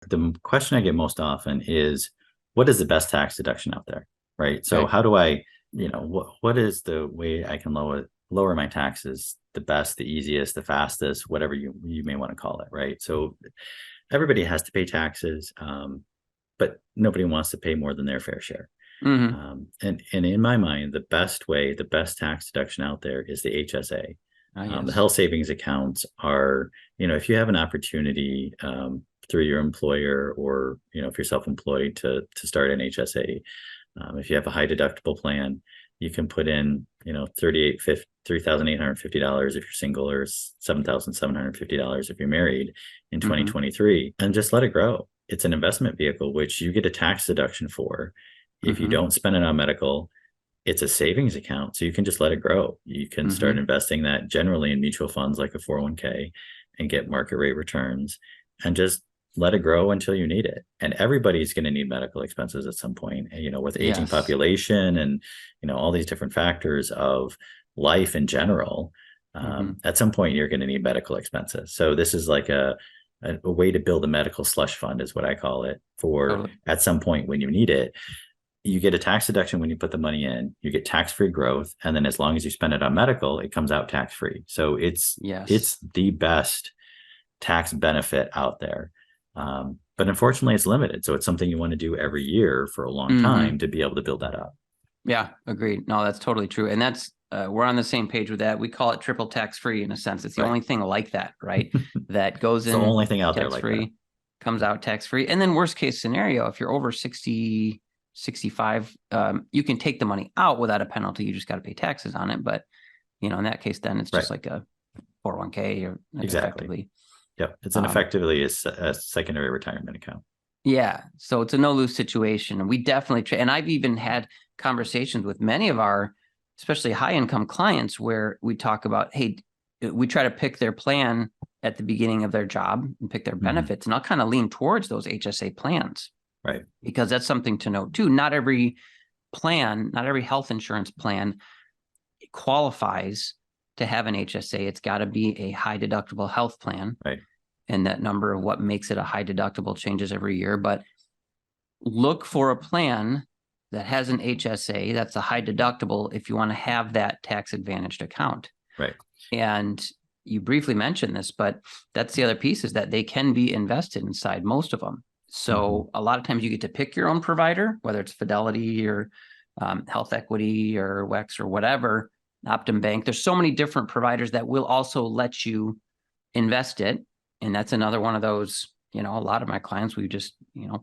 the question I get most often is, what is the best tax deduction out there? Right. So Right. how do I, what is the way I can lower my taxes the best, the easiest, the fastest, whatever you may want to call it. Right. So everybody has to pay taxes, but nobody wants to pay more than their fair share. Hmm. And in my mind, the best tax deduction out there is the HSA. The Yes. health savings accounts are, if you have an opportunity through your employer, or if you're self-employed, to start an HSA. If you have a high deductible plan, you can put in, $3,850 if you're single, or $7,750 if you're married in Hmm. 2023, and just let it grow. It's an investment vehicle, which you get a tax deduction for. If you Hmm. don't spend it on medical, it's a savings account. So you can just let it grow. You can start Hmm. investing that generally in mutual funds like a 401k, and get market rate returns, and just let it grow until you need it. And everybody's going to need medical expenses at some point, with aging Yes. population, and, all these different factors of life in general. Hmm. At some point, you're going to need medical expenses. So this is like a way to build a medical slush fund, is what I call it, for Totally. at some point when you need it. You get a tax deduction when you put the money in, you get tax-free growth, and then as long as you spend it on medical, it comes out tax-free. So it's Yes. the best tax benefit out there. But unfortunately, it's limited. So it's something you want to do every year for a long Hmm. time to be able to build that up. Yeah, agreed. No, that's totally true. And that's we're on the same page with that. We call it triple tax free in a sense. It's the Right. only thing like that, right? That goes It's the in only thing out there tax like that. free, comes out tax free. And then worst case scenario, if you're over 60, 65, you can take the money out without a penalty. You just got to pay taxes on it. But in that case, then it's Right. just like a 401k, or like Exactly. effectively. Yep. It's an Um, effectively a secondary retirement account. Yeah, so it's a no lose situation. And we definitely and I've even had conversations with many of our, especially high income clients, where we talk about, hey, we try to pick their plan at the beginning of their job and pick their Mhm. benefits. And I'll kind of lean towards those HSA plans, Right. because that's something to note too. Not every plan, not every health insurance plan qualifies to have an HSA. It's got to be a high deductible health plan. Right. And that number of what makes it a high deductible changes every year. But look for a plan that has an HSA that's a high deductible if you want to have that tax advantaged account. Right. And you briefly mentioned this, but that's the other piece, is that they can be invested inside most of them. Mhm. So a lot of times you get to pick your own provider, whether it's Fidelity or Health Equity or WEX or whatever, Optum Bank. There's so many different providers that will also let you invest it. And that's another one of those, a lot of my clients, we just,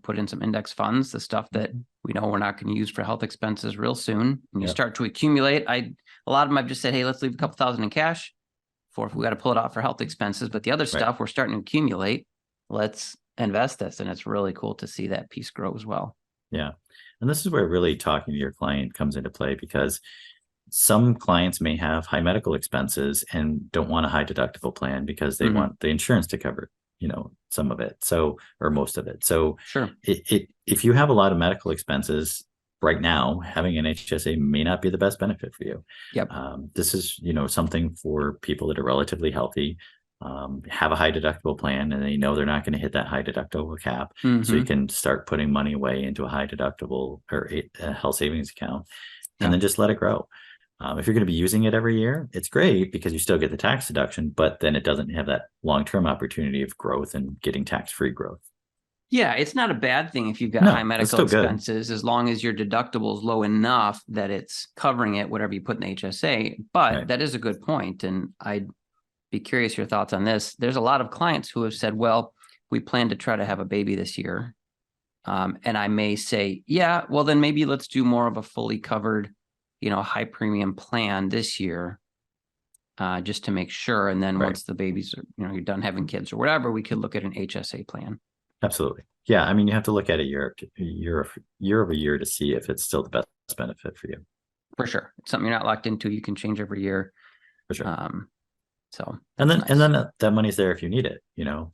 put in some index funds, the stuff that Mhm. we know we're not going to use for health expenses real soon. And you Yep. start to accumulate. A lot of them I've just said, hey, let's leave a couple thousand in cash for if we got to pull it out for health expenses. But the other Right. stuff we're starting to accumulate, let's invest this. And it's really cool to see that piece grow as well. Yeah. And this is where really talking to your client comes into play, because some clients may have high medical expenses and don't want a high deductible plan because they Mm-hmm. want the insurance to cover, some of it. So, or most of it. So Sure. if you have a lot of medical expenses right now, having an HSA may not be the best benefit for you. Yep. This is, something for people that are relatively healthy, have a high deductible plan, and they know they're not going to hit that high deductible cap. So you Mm-hmm. can start putting money away into a high deductible or a health savings account, and Yep. then just let it grow. If you're going to be using it every year, it's great because you still get the tax deduction, but then it doesn't have that long-term opportunity of growth and getting tax-free growth. Yeah, it's not a bad thing if you've got high No, it's medical still good. expenses, as long as your deductible is low enough that it's covering it, whatever you put in the HSA. But Right. that is a good point. And I'd be curious your thoughts on this. There's a lot of clients who have said, well, we plan to try to have a baby this year. And I may say, yeah, well, then maybe let's do more of a fully covered, high premium plan this year, just to make sure. And then Right. once the babies are, you're done having kids or whatever, we could look at an HSA plan. Absolutely. Yeah. I mean, you have to look at it year over year to see if it's still the best benefit for you. For sure. It's something you're not locked into. You can change every year. For sure. Um, so And that's then nice. that money's there if you need it.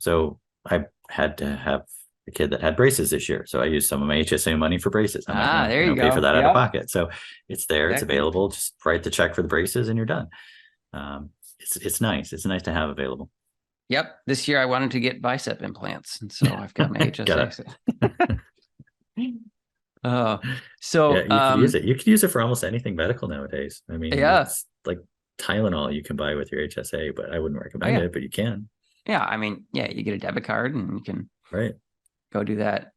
So I had to have a kid that had braces this year. So I used some of my HSA money for braces. I'm not Ah, gonna, there you pay for go. that out of Yep. pocket. So it's there, it's Exactly. available. Just write the check for the braces and you're done. It's nice. It's nice to have available. Yep. This year I wanted to get bicep implants, and so I've got my HSA. Got Uh, it. Yeah, so you could use it. You could use it for almost anything medical nowadays. I mean, yeah. it's like Tylenol you can buy with your HSA, but I wouldn't Oh recommend yeah. it, but you can. Yeah. I mean, yeah, you get a debit card and you can Right. go do that.